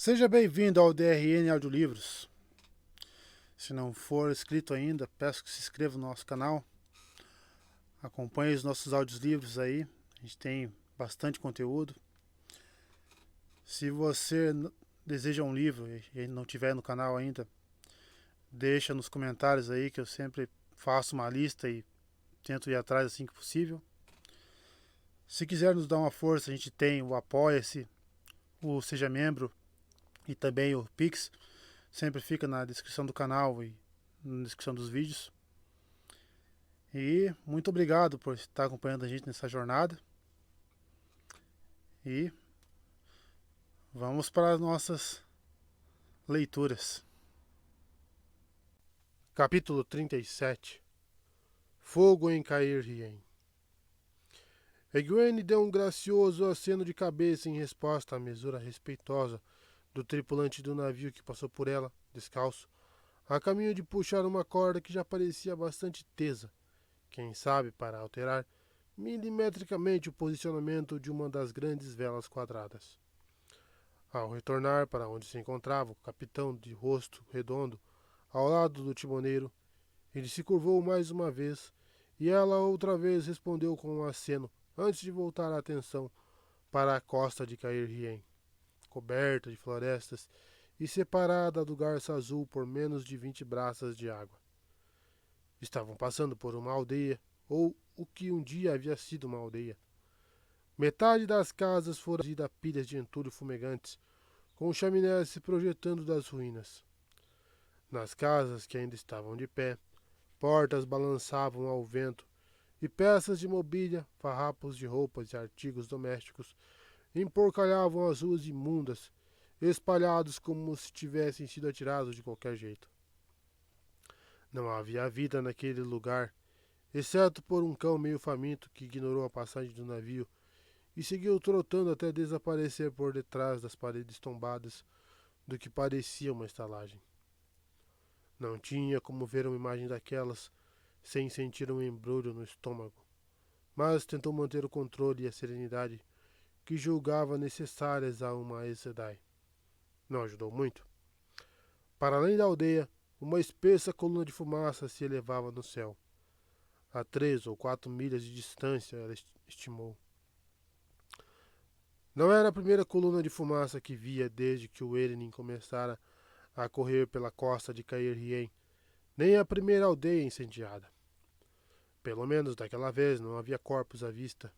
Seja bem-vindo ao DRN Audiolivros. Se não for inscrito ainda, peço que se inscreva no nosso canal. Acompanhe os nossos audiolivros aí. A gente tem bastante conteúdo. Se você deseja um livro e não tiver no canal ainda, deixa nos comentários aí que eu sempre faço uma lista e tento ir atrás assim que possível. Se quiser nos dar uma força, a gente tem o Apoia-se, o Seja Membro e também o Pix. Sempre fica na descrição do canal e na descrição dos vídeos. E muito obrigado por estar acompanhando a gente nessa jornada. E vamos para as nossas leituras. Capítulo 37. Fogo em Cair-Rien. Egwene deu um gracioso aceno de cabeça em resposta à mesura respeitosa do tripulante do navio que passou por ela, descalço, a caminho de puxar uma corda que já parecia bastante tesa, quem sabe para alterar milimetricamente o posicionamento de uma das grandes velas quadradas. Ao retornar para onde se encontrava o capitão de rosto redondo, ao lado do timoneiro, ele se curvou mais uma vez, e ela outra vez respondeu com um aceno, antes de voltar a atenção para a costa de Cair-Rien, coberta de florestas e separada do Garça Azul por menos de 20 braças de água. Estavam passando por uma aldeia, ou o que um dia havia sido uma aldeia. Metade das casas fora a pilhas de entulho fumegantes, com chaminés se projetando das ruínas. Nas casas que ainda estavam de pé, portas balançavam ao vento e peças de mobília, farrapos de roupas e artigos domésticos emporcalhavam as ruas imundas, espalhados como se tivessem sido atirados de qualquer jeito. Não havia vida naquele lugar, exceto por um cão meio faminto que ignorou a passagem do navio e seguiu trotando até desaparecer por detrás das paredes tombadas do que parecia uma estalagem. Não tinha como ver uma imagem daquelas sem sentir um embrulho no estômago, mas tentou manter o controle e a serenidade que julgava necessárias a uma Aes Sedai. Não ajudou muito. Para além da aldeia, uma espessa coluna de fumaça se elevava no céu. A 3 ou 4 milhas de distância, ela estimou. Não era a primeira coluna de fumaça que via desde que o Erenin começara a correr pela costa de Cair-Rien, nem a primeira aldeia incendiada. Pelo menos daquela vez não havia corpos à vista.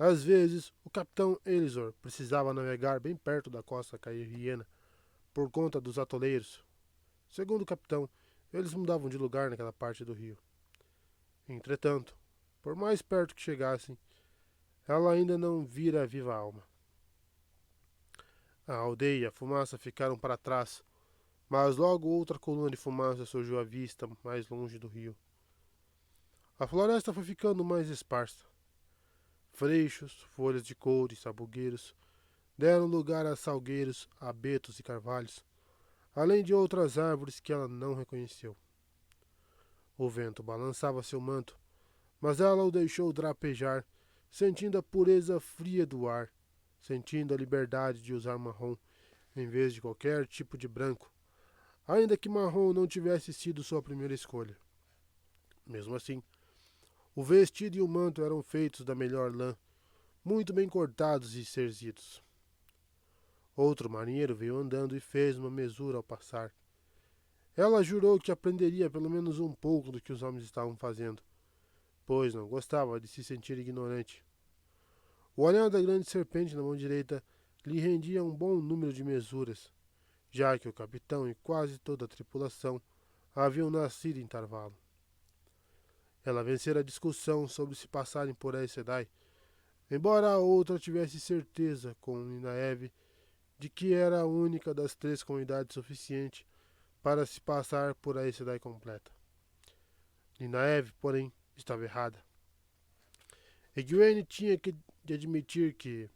Às vezes, o capitão Elisor precisava navegar bem perto da costa cairriena por conta dos atoleiros. Segundo o capitão, eles mudavam de lugar naquela parte do rio. Entretanto, por mais perto que chegassem, ela ainda não vira viva alma. A aldeia e a fumaça ficaram para trás, mas logo outra coluna de fumaça surgiu à vista mais longe do rio. A floresta foi ficando mais esparsa. Freixos, folhas de coure e sabugueiros deram lugar a salgueiros, abetos e carvalhos, além de outras árvores que ela não reconheceu. O vento balançava seu manto, mas ela o deixou drapejar, sentindo a pureza fria do ar, sentindo a liberdade de usar marrom em vez de qualquer tipo de branco, ainda que marrom não tivesse sido sua primeira escolha. Mesmo assim, o vestido e o manto eram feitos da melhor lã, muito bem cortados e cerzidos. Outro marinheiro veio andando e fez uma mesura ao passar. Ela jurou que aprenderia pelo menos um pouco do que os homens estavam fazendo, pois não gostava de se sentir ignorante. O anel da grande serpente na mão direita lhe rendia um bom número de mesuras, já que o capitão e quase toda a tripulação haviam nascido em Tarvalo. Ela vencera a discussão sobre se passarem por Aes Sedai, embora a outra tivesse certeza, com Ninaeve, de que era a única das 3 comunidades suficiente para se passar por Aes Sedai completa. Ninaeve, porém, estava errada. Egwene tinha que admitir que,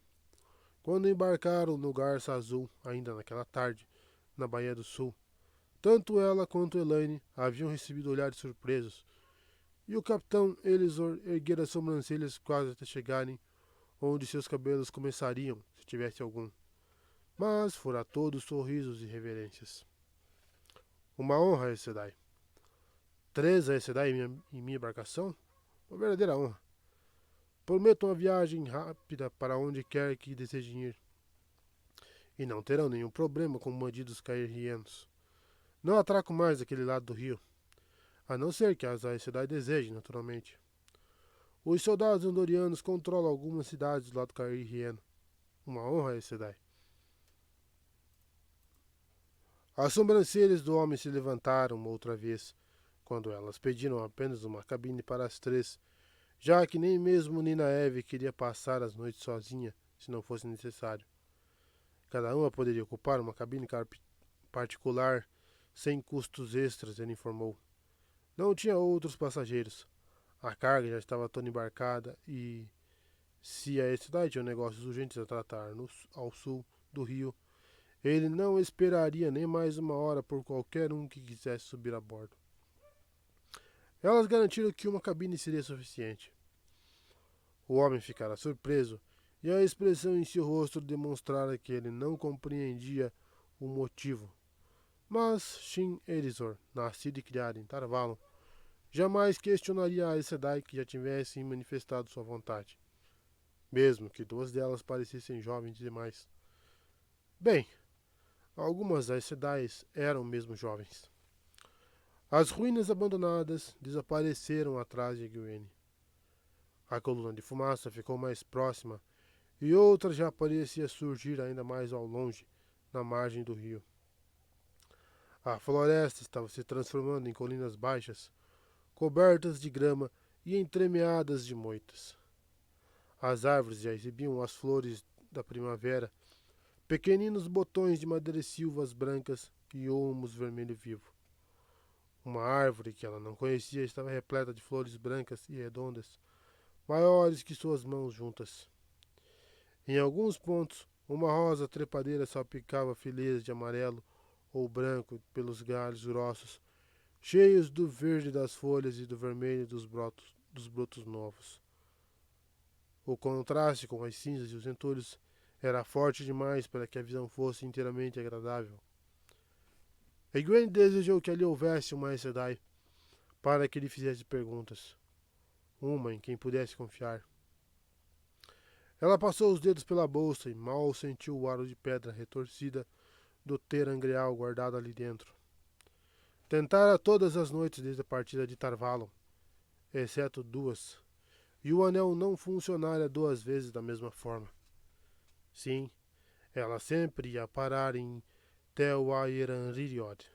quando embarcaram no Garça Azul, ainda naquela tarde, na Baía do Sul, tanto ela quanto Elaine haviam recebido olhares surpresos, e o capitão Elisor erguera as sobrancelhas quase até chegarem onde seus cabelos começariam, se tivesse algum. mas fora todos sorrisos e reverências. Uma honra, Aes Sedai. 3 Aes Sedai em minha embarcação? Uma verdadeira honra. Prometo uma viagem rápida para onde quer que desejem ir. E não terão nenhum problema com bandidos cairrienos. Não atraco mais daquele lado do rio. A não ser que as Aes Sedai desejem, naturalmente. Os soldados andorianos controlam algumas cidades do lado cairrieno. Uma honra, Aes Sedai. As sobrancelhas do homem se levantaram outra vez, quando elas pediram apenas uma cabine para as 3, já que nem mesmo Ninaeve queria passar as noites sozinha, se não fosse necessário. Cada uma poderia ocupar uma cabine particular, sem custos extras, ele informou. Não tinha outros passageiros. A carga já estava toda embarcada e, se a cidade tinha negócios urgentes a tratar ao sul do rio, ele não esperaria nem mais uma hora por qualquer um que quisesse subir a bordo. Elas garantiram que uma cabine seria suficiente. O homem ficara surpreso e a expressão em seu rosto demonstrara que ele não compreendia o motivo. Mas Shin Erizor, nascido e criado em Tarvalon, jamais questionaria a Aes Sedai que já tivessem manifestado sua vontade, mesmo que 2 delas parecessem jovens demais. Bem, algumas Aes Sedai eram mesmo jovens. As ruínas abandonadas desapareceram atrás de Egwene. A coluna de fumaça ficou mais próxima e outra já parecia surgir ainda mais ao longe, na margem do rio. A floresta estava se transformando em colinas baixas, cobertas de grama e entremeadas de moitas. As árvores já exibiam as flores da primavera, pequeninos botões de madressilvas brancas e olmos vermelho vivo. Uma árvore que ela não conhecia estava repleta de flores brancas e redondas, maiores que suas mãos juntas. Em alguns pontos, uma rosa trepadeira salpicava fileiras de amarelo ou branco pelos galhos grossos, cheios do verde das folhas e do vermelho dos brotos novos. O contraste com as cinzas e os entulhos era forte demais para que a visão fosse inteiramente agradável. Egwene desejou que ali houvesse uma Aes Sedai para que lhe fizesse perguntas. Uma em quem pudesse confiar. Ela passou os dedos pela bolsa e mal sentiu o aro de pedra retorcida do terangreal guardado ali dentro. Tentara todas as noites desde a partida de Tarvalon, exceto 2, e o anel não funcionara 2 vezes da mesma forma. Sim, ela sempre ia parar em Tel'aran'rhiod.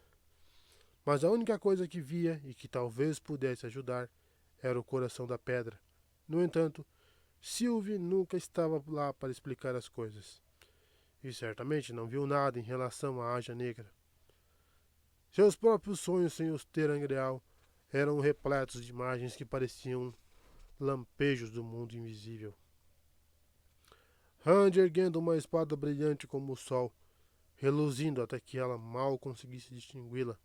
Mas a única coisa que via e que talvez pudesse ajudar era o coração da pedra. No entanto, Sylvie nunca estava lá para explicar as coisas. E certamente não viu nada em relação à Aja Negra. Seus próprios sonhos sem os terangreal eram repletos de imagens que pareciam lampejos do mundo invisível. Hand erguendo uma espada brilhante como o sol, reluzindo até que ela mal conseguisse distingui-la.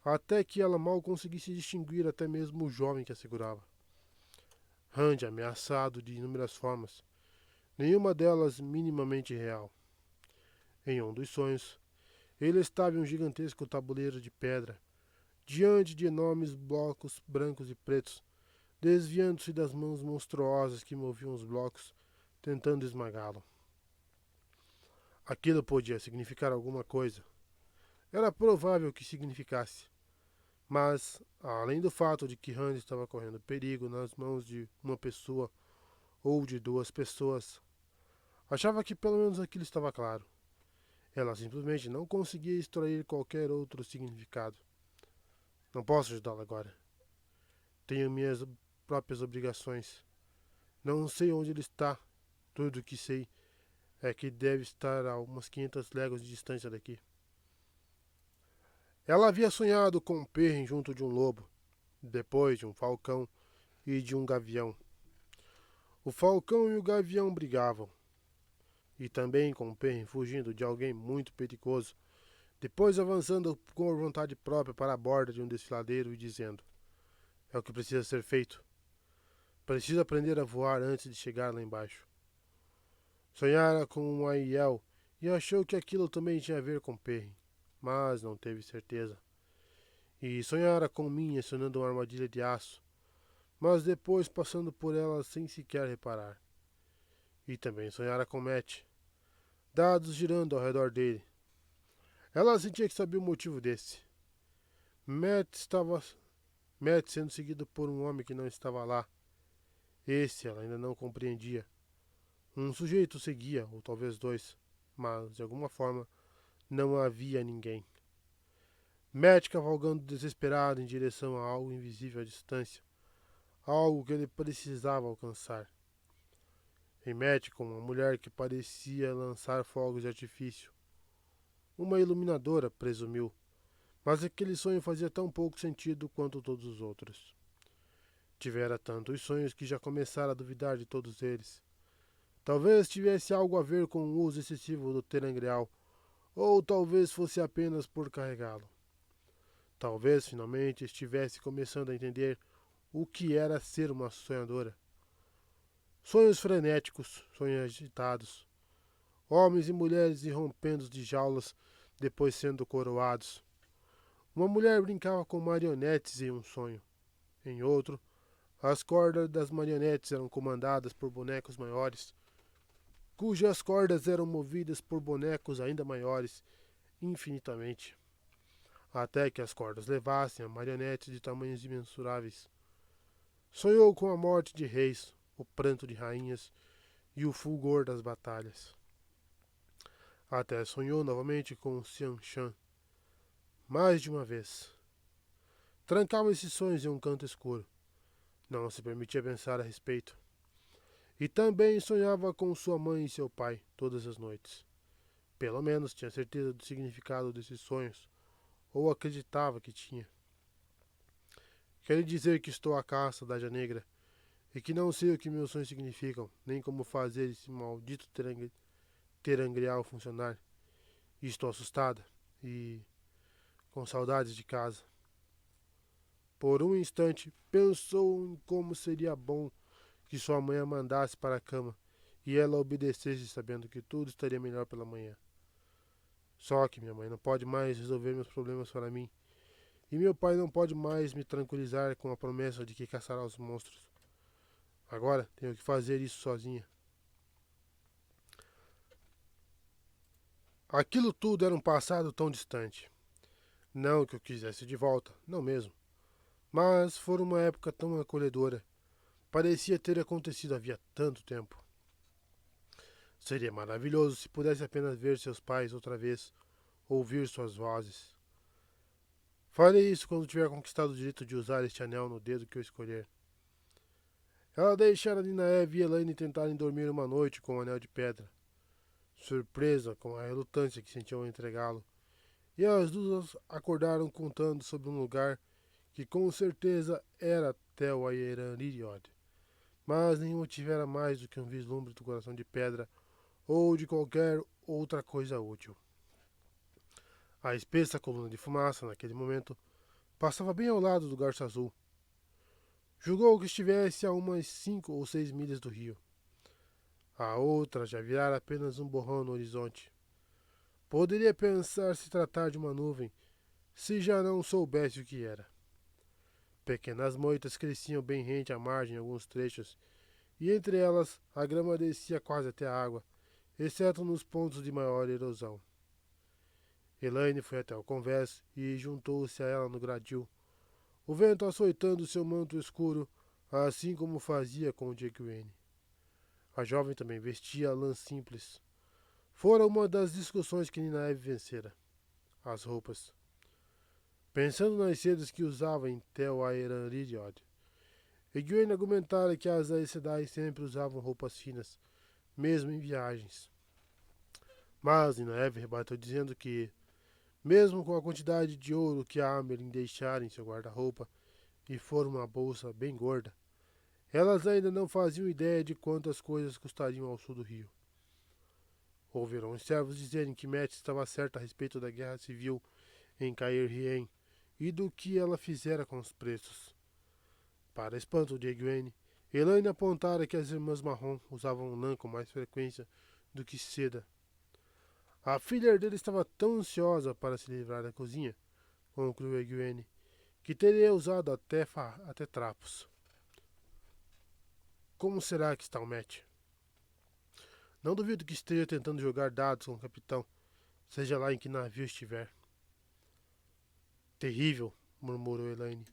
Até que ela mal conseguisse distinguir até mesmo o jovem que a segurava. Hand ameaçado de inúmeras formas, nenhuma delas minimamente real. Em um dos sonhos, ele estava em um gigantesco tabuleiro de pedra, diante de enormes blocos brancos e pretos, desviando-se das mãos monstruosas que moviam os blocos, tentando esmagá-lo. Aquilo podia significar alguma coisa. Era provável que significasse. Mas, além do fato de que Hans estava correndo perigo nas mãos de uma pessoa ou de 2 pessoas, achava que pelo menos aquilo estava claro. Ela simplesmente não conseguia extrair qualquer outro significado. Não posso ajudá-la agora. Tenho minhas próprias obrigações. Não sei onde ele está. Tudo o que sei é que deve estar a umas 500 léguas de distância daqui. Ela havia sonhado com um perro junto de um lobo, depois de um falcão e de um gavião. O falcão e o gavião brigavam, e também com o perro fugindo de alguém muito perigoso, depois avançando com vontade própria para a borda de um desfiladeiro e dizendo: é o que precisa ser feito. Preciso aprender a voar antes de chegar lá embaixo. Sonhara com um Aiel e achou que aquilo também tinha a ver com Perry, mas não teve certeza. E sonhara com Min acionando uma armadilha de aço, mas depois passando por ela sem sequer reparar. E também sonhara com Matt, dados girando ao redor dele. Ela sentia que sabia o motivo desse. Matt estava Matt sendo seguido por um homem que não estava lá. Esse ela ainda não compreendia. Um sujeito seguia, ou talvez dois, mas de alguma forma não havia ninguém. Matt cavalgando desesperado em direção a algo invisível à distância, algo que ele precisava alcançar. E Matt com uma mulher que parecia lançar fogos de artifício. Uma iluminadora, presumiu, mas aquele sonho fazia tão pouco sentido quanto todos os outros. Tivera tantos sonhos que já começara a duvidar de todos eles. Talvez tivesse algo a ver com o uso excessivo do terangreal, ou talvez fosse apenas por carregá-lo. Talvez finalmente estivesse começando a entender o que era ser uma sonhadora. Sonhos frenéticos, sonhos agitados, homens e mulheres irrompendo de jaulas, depois sendo coroados. Uma mulher brincava com marionetes em um sonho. Em outro, as cordas das marionetes eram comandadas por bonecos maiores, cujas cordas eram movidas por bonecos ainda maiores, infinitamente, até que as cordas levassem a marionetes de tamanhos imensuráveis. Sonhou com a morte de reis, o pranto de rainhas e o fulgor das batalhas. Até sonhou novamente com Xian Shan, mais de uma vez. Trancava esses sonhos em um canto escuro. Não se permitia pensar a respeito. E também sonhava com sua mãe e seu pai todas as noites. Pelo menos tinha certeza do significado desses sonhos, ou acreditava que tinha. Quero dizer que estou à caça da Águia Negra e que não sei o que meus sonhos significam, nem como fazer esse maldito terangreal funcionar. E estou assustada e com saudades de casa. Por um instante, pensou em como seria bom que sua mãe a mandasse para a cama e ela obedecesse sabendo que tudo estaria melhor pela manhã. Só que minha mãe não pode mais resolver meus problemas para mim, e meu pai não pode mais me tranquilizar com a promessa de que caçará os monstros. Agora tenho que fazer isso sozinha. Aquilo tudo era um passado tão distante. Não que eu quisesse de volta, não mesmo. Mas foi uma época tão acolhedora. Parecia ter acontecido havia tanto tempo. Seria maravilhoso se pudesse apenas ver seus pais outra vez, ouvir suas vozes. Farei isso quando tiver conquistado o direito de usar este anel no dedo que eu escolher. Ela deixara Ninaeve e Elaine tentarem dormir uma noite com o anel de pedra, surpresa com a relutância que sentiam ao entregá-lo, e as duas acordaram contando sobre um lugar que com certeza era Tel Ayeraniriod, mas nenhum tivera mais do que um vislumbre do coração de pedra ou de qualquer outra coisa útil. A espessa coluna de fumaça, naquele momento, passava bem ao lado do Garço Azul. Julgou que estivesse a umas 5 ou 6 milhas do rio. A outra já virara apenas um borrão no horizonte. Poderia pensar se tratar de uma nuvem, se já não soubesse o que era. Pequenas moitas cresciam bem rente à margem em alguns trechos, e entre elas a grama descia quase até a água, exceto nos pontos de maior erosão. Elaine foi até o convés e juntou-se a ela no gradil, o vento açoitando seu manto escuro, assim como fazia com o de Egwene. A jovem também vestia lã simples. Fora uma das discussões que Ninaeve vencera. As roupas. Pensando nas sedas que usava em Tel Ayeraniriod, Egwene argumentara que as Aes Sedai sempre usavam roupas finas, mesmo em viagens. Mas Ninaeve rebateu dizendo que, mesmo com a quantidade de ouro que a Amerlin deixara em seu guarda-roupa, e for uma bolsa bem gorda, elas ainda não faziam ideia de quantas coisas custariam ao sul do rio. Ouviram os servos dizerem que Matt estava certo a respeito da guerra civil em Cair Rien e do que ela fizera com os preços. Para espanto de Egwene, Elaine apontara que as irmãs Marrom usavam lã com mais frequência do que seda. A filha herdeira estava tão ansiosa para se livrar da cozinha, concluiu Egwene, que teria usado até trapos. Como será que está o Matt? Não duvido que esteja tentando jogar dados com o capitão, seja lá em que navio estiver. Terrível, murmurou Elaine.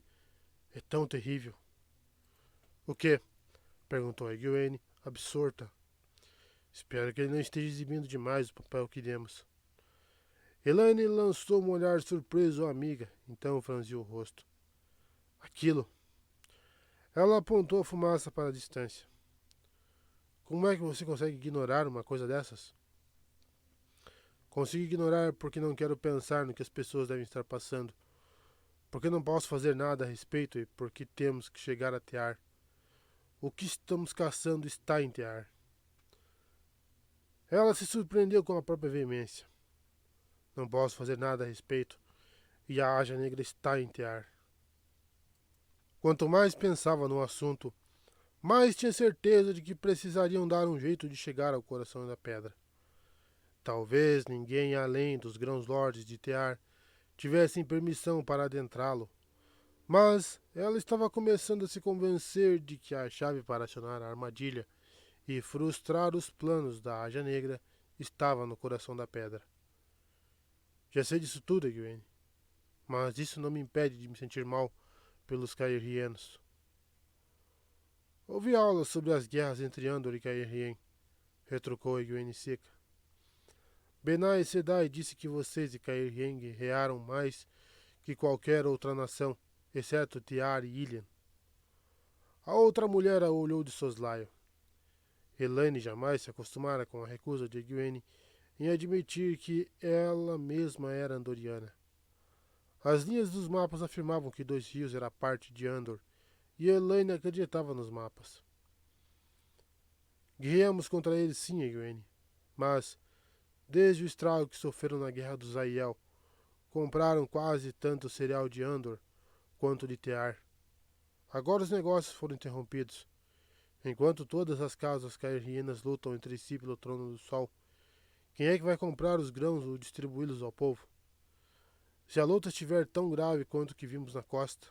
É tão terrível. O quê? Perguntou Egwene, absorta. Espero que ele não esteja exibindo demais o papel que demos. Elaine lançou um olhar surpreso à amiga, então franziu o rosto. Aquilo. Ela apontou a fumaça para a distância. Como é que você consegue ignorar uma coisa dessas? Consigo ignorar porque não quero pensar no que as pessoas devem estar passando. Porque não posso fazer nada a respeito e porque temos que chegar a Tear. O que estamos caçando está em Tear. Ela se surpreendeu com a própria veemência. Não posso fazer nada a respeito e a Aja Negra está em Tear. Quanto mais pensava no assunto, mais tinha certeza de que precisariam dar um jeito de chegar ao coração da pedra. Talvez ninguém além dos grãos-lordes de Tear tivessem permissão para adentrá-lo, mas ela estava começando a se convencer de que a chave para acionar a armadilha e frustrar os planos da Aja Negra estava no coração da pedra. Já sei disso tudo, Egwene, mas isso não me impede de me sentir mal pelos Caerrienos. Ouvi aulas sobre as guerras entre Andor e Caerhien, retrucou Egwene seca. Benai Sedai disse que vocês e Caerhien guerrearam mais que qualquer outra nação, exceto Tear e Ilian. A outra mulher a olhou de soslaio. Elaine jamais se acostumara com a recusa de Egwene em admitir que ela mesma era andoriana. As linhas dos mapas afirmavam que Dois Rios era parte de Andor, e Elaine acreditava nos mapas. Guerreamos contra eles sim, Egwene, mas, desde o estrago que sofreram na Guerra dos Aiel, compraram quase tanto cereal de Andor quanto de Tear. Agora os negócios foram interrompidos. Enquanto todas as casas caerrienas lutam entre si pelo trono do sol, quem é que vai comprar os grãos ou distribuí-los ao povo? Se a luta estiver tão grave quanto o que vimos na costa,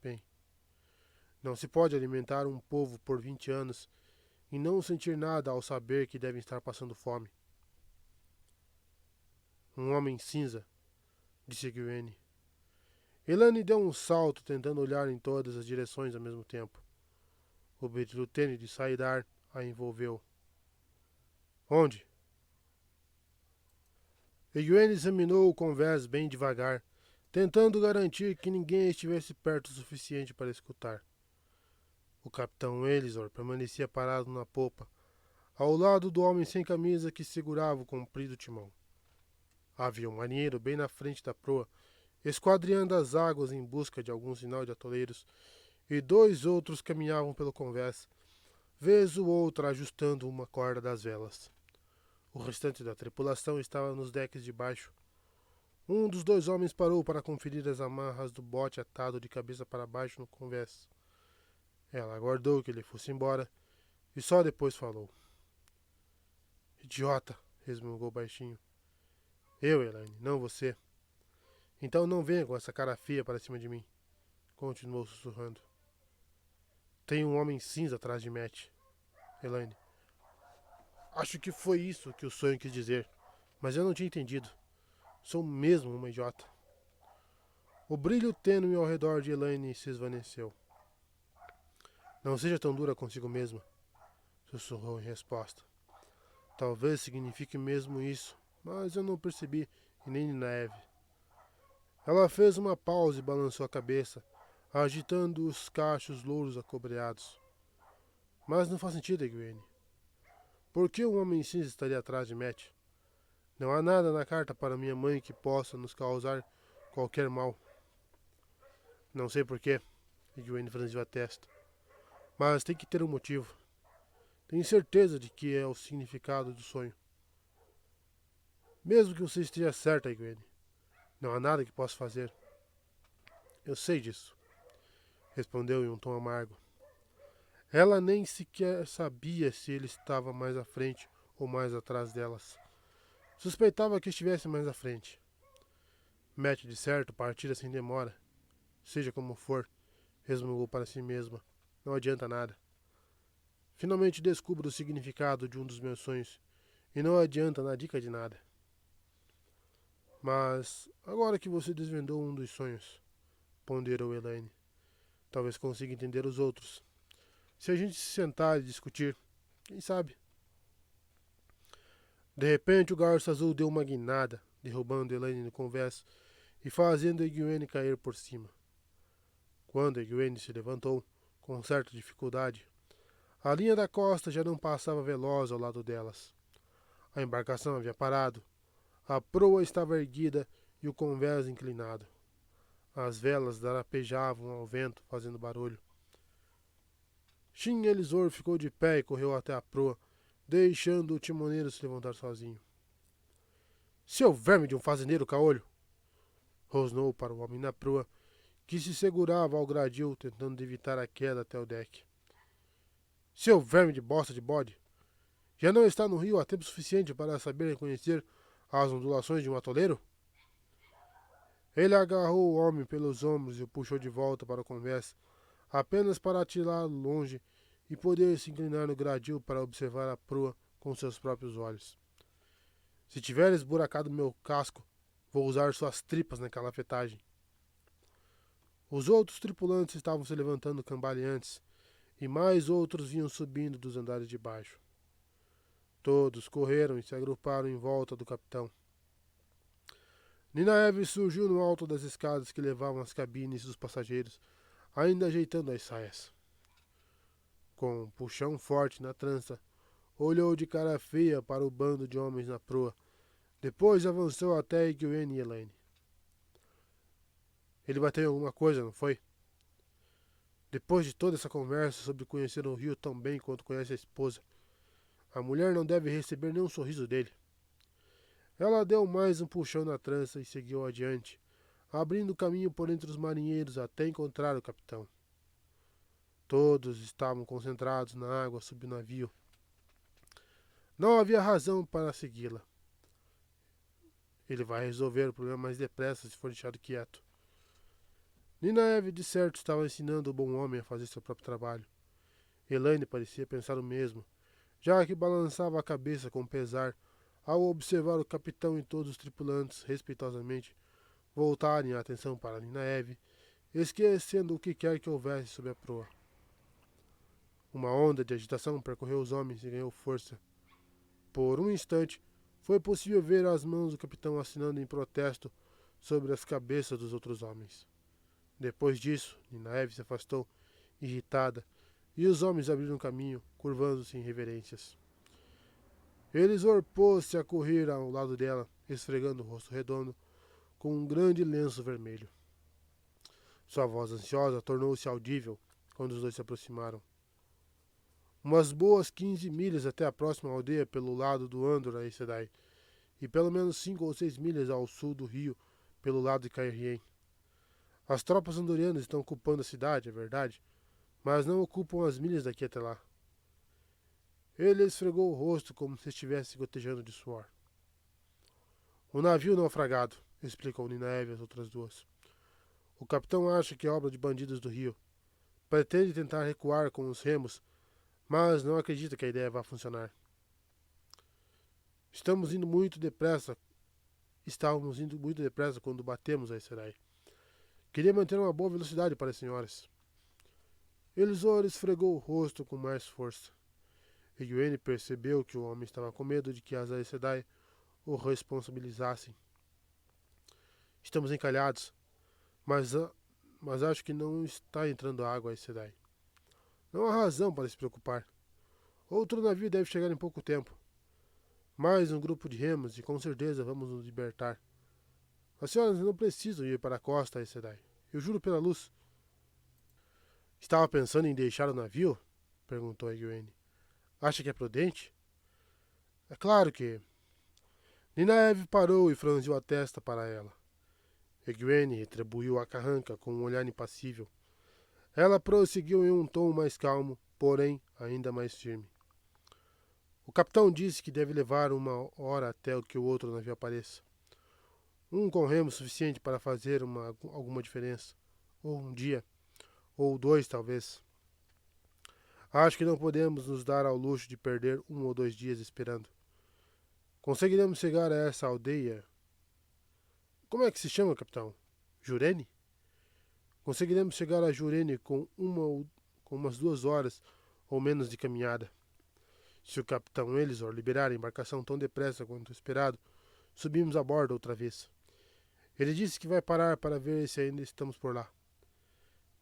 bem, não se pode alimentar um povo por 20 anos e não sentir nada ao saber que devem estar passando fome. Um homem cinza, disse Egwene. Elaine deu um salto, tentando olhar em todas as direções ao mesmo tempo. O brilho tênue de Saidar a envolveu. Onde? Egwene examinou o convés bem devagar, tentando garantir que ninguém estivesse perto o suficiente para escutar. O capitão Elisor permanecia parado na popa, ao lado do homem sem camisa que segurava o comprido timão. Havia um marinheiro bem na frente da proa, esquadreando as águas em busca de algum sinal de atoleiros, e dois outros caminhavam pelo convés, vez o outro ajustando uma corda das velas. O restante da tripulação estava nos decks de baixo. Um dos dois homens parou para conferir as amarras do bote atado de cabeça para baixo no convés. Ela aguardou que ele fosse embora e só depois falou. Idiota, resmungou baixinho. Eu, Elaine, não você. Então não venha com essa cara feia para cima de mim, continuou sussurrando. Tem um homem cinza atrás de Matt. Elaine. Acho que foi isso que o sonho quis dizer, mas eu não tinha entendido. Sou mesmo uma idiota. O brilho tênue ao redor de Elaine se esvaneceu. Não seja tão dura consigo mesma, sussurrou em resposta. Talvez signifique mesmo isso, mas eu não percebi, e nem Neve. Ela fez uma pausa e balançou a cabeça, agitando os cachos louros acobreados. Mas não faz sentido, Egwene. Por que um homem cinza estaria atrás de Matt? Não há nada na carta para minha mãe que possa nos causar qualquer mal. Não sei porquê, Egwene franziu a testa. Mas tem que ter um motivo. Tenho certeza de que é o significado do sonho. Mesmo que você esteja certa, Egwene, não há nada que possa fazer. Eu sei disso, respondeu em um tom amargo. Ela nem sequer sabia se ele estava mais à frente ou mais atrás delas. Suspeitava que estivesse mais à frente. Mete de certo partira sem demora. Seja como for, resmungou para si mesma. Não adianta nada. Finalmente descubro o significado de um dos meus sonhos. E não adianta na dica de nada. Mas, agora que você desvendou um dos sonhos, ponderou Elaine, talvez consiga entender os outros. Se a gente se sentar e discutir, quem sabe? De repente o garço azul deu uma guinada, derrubando Elaine no convés e fazendo Egwene cair por cima. Quando Egwene se levantou, com certa dificuldade, a linha da costa já não passava veloz ao lado delas. A embarcação havia parado, a proa estava erguida e o convés inclinado. As velas darapejavam ao vento, fazendo barulho. Shin Elisor ficou de pé e correu até a proa, deixando o timoneiro se levantar sozinho. Seu verme de um fazendeiro caolho! Rosnou para o homem na proa, que se segurava ao gradil, tentando evitar a queda até o deck. Seu verme de bosta de bode! Já não está no rio há tempo suficiente para saber reconhecer as ondulações de um atoleiro? Ele agarrou o homem pelos ombros e o puxou de volta para o convés, apenas para atirá-lo longe e poder se inclinar no gradil para observar a proa com seus próprios olhos. Se tiver esburacado meu casco, vou usar suas tripas na calafetagem. Os outros tripulantes estavam se levantando cambaleantes, e mais outros vinham subindo dos andares de baixo. Todos correram e se agruparam em volta do capitão. Ninaeve surgiu no alto das escadas que levavam às cabines dos passageiros, ainda ajeitando as saias. Com um puxão forte na trança, olhou de cara feia para o bando de homens na proa. Depois avançou até Egwene e Elaine. Ele bateu em alguma coisa, não foi? Depois de toda essa conversa sobre conhecer o rio tão bem quanto conhece a esposa, a mulher não deve receber nenhum sorriso dele. Ela deu mais um puxão na trança e seguiu adiante, abrindo caminho por entre os marinheiros até encontrar o capitão. Todos estavam concentrados na água sob o navio. Não havia razão para segui-la. Ele vai resolver o problema mais depressa se for deixado quieto. Ninaeve, de certo, estava ensinando o bom homem a fazer seu próprio trabalho. Elaine parecia pensar o mesmo, já que balançava a cabeça com pesar ao observar o capitão e todos os tripulantes, respeitosamente, voltarem a atenção para Ninaeve, esquecendo o que quer que houvesse sob a proa. Uma onda de agitação percorreu os homens e ganhou força. Por um instante, foi possível ver as mãos do capitão assinando em protesto sobre as cabeças dos outros homens. Depois disso, Ninaeve se afastou, irritada, e os homens abriram caminho, curvando-se em reverências. Elisor pôs-se a correr ao lado dela, esfregando o rosto redondo com um grande lenço vermelho. Sua voz ansiosa tornou-se audível quando os dois se aproximaram. Umas boas 15 milhas até a próxima aldeia pelo lado do Andor Aes Sedai, e pelo menos 5 ou 6 milhas ao sul do rio pelo lado de Cairhien. As tropas andorianas estão ocupando a cidade, é verdade, mas não ocupam as milhas daqui até lá. Ele esfregou o rosto como se estivesse gotejando de suor. O navio naufragado, explicou Ninaeve às outras duas. O capitão acha que é obra de bandidos do rio. Pretende tentar recuar com os remos, mas não acredita que a ideia vá funcionar. Estávamos indo muito depressa quando batemos a Serai. Queria manter uma boa velocidade para as senhoras. Elisor esfregou o rosto com mais força. Egwene percebeu que o homem estava com medo de que as Aes Sedai o responsabilizassem. Estamos encalhados, mas acho que não está entrando água a Aes Sedai. Não há razão para se preocupar. Outro navio deve chegar em pouco tempo. Mais um grupo de remos e com certeza vamos nos libertar. As senhoras não precisam ir para a costa, Aes Sedai. Eu juro pela luz. Estava pensando em deixar o navio? Perguntou Egwene. Acha que é prudente? É claro que... Ninaeve parou e franziu a testa para ela. Egwene retribuiu a carranca com um olhar impassível. Ela prosseguiu em um tom mais calmo, porém ainda mais firme. O capitão disse que deve levar 1 hora até que o outro navio apareça. Um com remo suficiente para fazer alguma diferença. Ou um dia. Ou 2, talvez. Acho que não podemos nos dar ao luxo de perder 1 ou 2 dias esperando. Conseguiremos chegar a essa aldeia? Como é que se chama, capitão? Jurene? Conseguiremos chegar a Jurene com umas 2 horas ou menos de caminhada. Se o capitão Elisor liberar a embarcação tão depressa quanto esperado, subimos a bordo outra vez. Ele disse que vai parar para ver se ainda estamos por lá.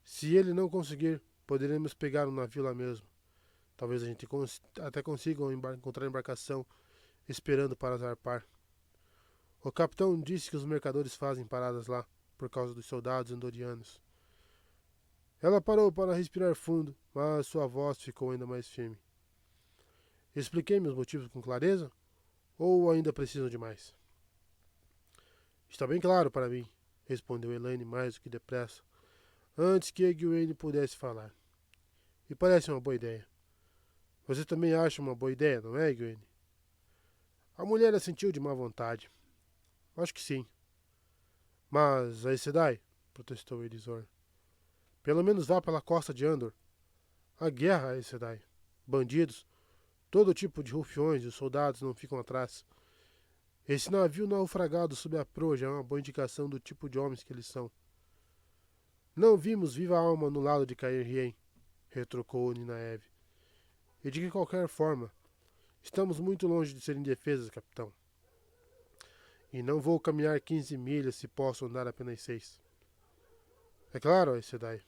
Se ele não conseguir, poderemos pegar um navio lá mesmo. Talvez a gente até consiga encontrar a embarcação esperando para zarpar. O capitão disse que os mercadores fazem paradas lá, por causa dos soldados andorianos. Ela parou para respirar fundo, mas sua voz ficou ainda mais firme. Expliquei meus motivos com clareza? Ou ainda precisam de mais? Está bem claro para mim, respondeu Elaine mais do que depressa, antes que Egwene pudesse falar. E parece uma boa ideia. Você também acha uma boa ideia, não é, Egwene? A mulher assentiu de má vontade. Acho que sim. Mas, Aes Sedai, protestou Elisor. Pelo menos vá pela costa de Andor. A guerra, Aes Sedai. Bandidos, todo tipo de rufiões e os soldados não ficam atrás. Esse navio naufragado sob a proa já é uma boa indicação do tipo de homens que eles são. Não vimos viva alma no lado de Caer Rien, retrucou Ninaeve. E de qualquer forma, estamos muito longe de ser indefesas, capitão. E não vou caminhar 15 milhas se posso andar apenas 6. É claro, Aes Sedai.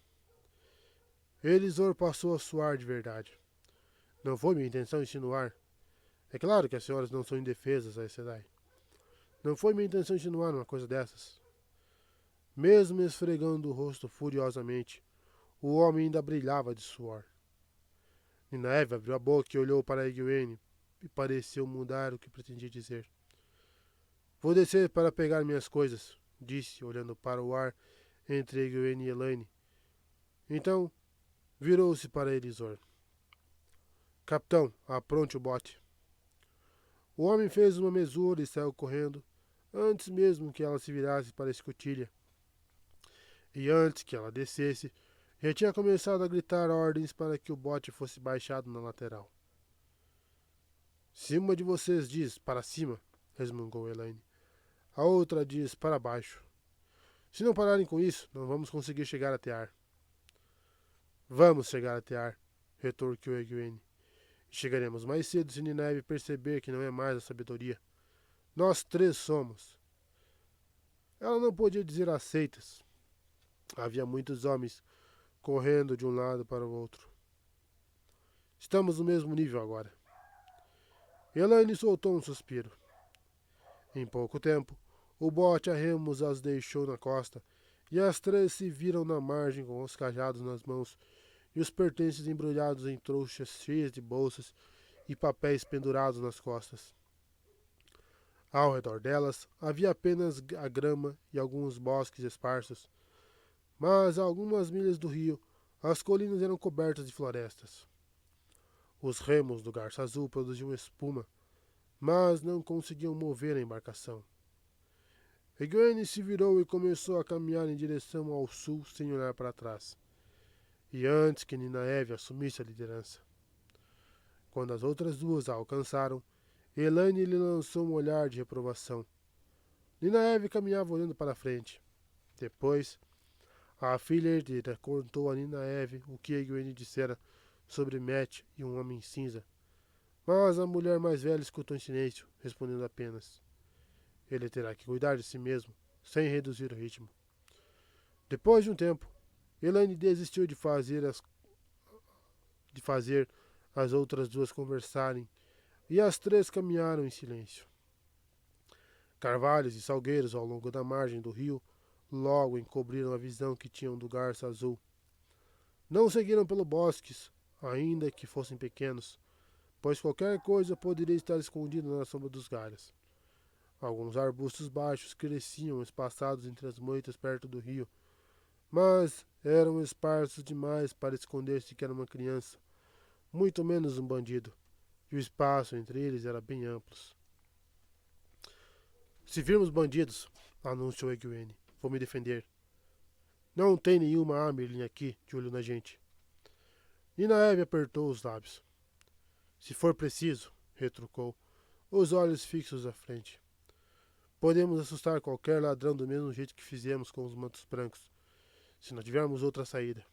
Elisor passou a suar de verdade. Não foi minha intenção insinuar. É claro que as senhoras não são indefesas, Aes Sedai. Não foi minha intenção insinuar uma coisa dessas. Mesmo esfregando o rosto furiosamente, o homem ainda brilhava de suor. Ninaeve abriu a boca e olhou para Egwene e pareceu mudar o que pretendia dizer. Vou descer para pegar minhas coisas, disse, olhando para o ar entre Egwene e Elaine. Então, virou-se para Elisor. Capitão, apronte o bote. O homem fez uma mesura e saiu correndo, antes mesmo que ela se virasse para a escotilha. E antes que ela descesse, já tinha começado a gritar ordens para que o bote fosse baixado na lateral. Se uma de vocês diz para cima, resmungou Elaine, a outra diz para baixo. Se não pararem com isso, não vamos conseguir chegar até ar. Vamos chegar até ar, retorquiu Egwene. Chegaremos mais cedo se Ninaeve perceber que não é mais a sabedoria. Nós 3 somos. Ela não podia dizer aceitas. Havia muitos homens correndo de um lado para o outro. Estamos no mesmo nível agora. Elaine soltou um suspiro. Em pouco tempo, o bote a remos as deixou na costa, e as 3 se viram na margem com os cajados nas mãos e os pertences embrulhados em trouxas cheias de bolsas e papéis pendurados nas costas. Ao redor delas havia apenas a grama e alguns bosques esparsos, mas a algumas milhas do rio as colinas eram cobertas de florestas. Os remos do garço azul produziam espuma, mas não conseguiam mover a embarcação. Egwene se virou e começou a caminhar em direção ao sul sem olhar para trás. E antes que Ninaeve assumisse a liderança. Quando as outras 2 a alcançaram, Elaine lhe lançou um olhar de reprovação. Ninaeve caminhava olhando para frente. Depois, a filha herdeira contou a Ninaeve o que Egwene dissera sobre Mat e um homem cinza. Mas a mulher mais velha escutou em silêncio, respondendo apenas: ele terá que cuidar de si mesmo, sem reduzir o ritmo. Depois de um tempo, Elaine desistiu de fazer as outras 2 conversarem, e as 3 caminharam em silêncio. Carvalhos e salgueiros ao longo da margem do rio logo encobriram a visão que tinham do garço azul. Não seguiram pelos bosques, ainda que fossem pequenos, pois qualquer coisa poderia estar escondida na sombra dos galhos. Alguns arbustos baixos cresciam espaçados entre as moitas perto do rio, mas eram esparsos demais para esconder sequer uma criança, muito menos um bandido, e o espaço entre eles era bem amplo. Se virmos bandidos, anunciou Egwene, vou me defender. Não tem nenhuma Amerlin aqui de olho na gente. Ninaeve apertou os lábios. Se for preciso, retrucou, os olhos fixos à frente. Podemos assustar qualquer ladrão do mesmo jeito que fizemos com os mantos brancos, se não tivermos outra saída.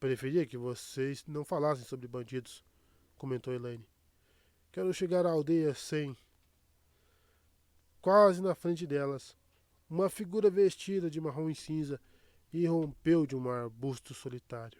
Preferia que vocês não falassem sobre bandidos, comentou Elaine. Quero chegar à aldeia sem... Quase na frente delas, uma figura vestida de marrom e cinza irrompeu de um arbusto solitário.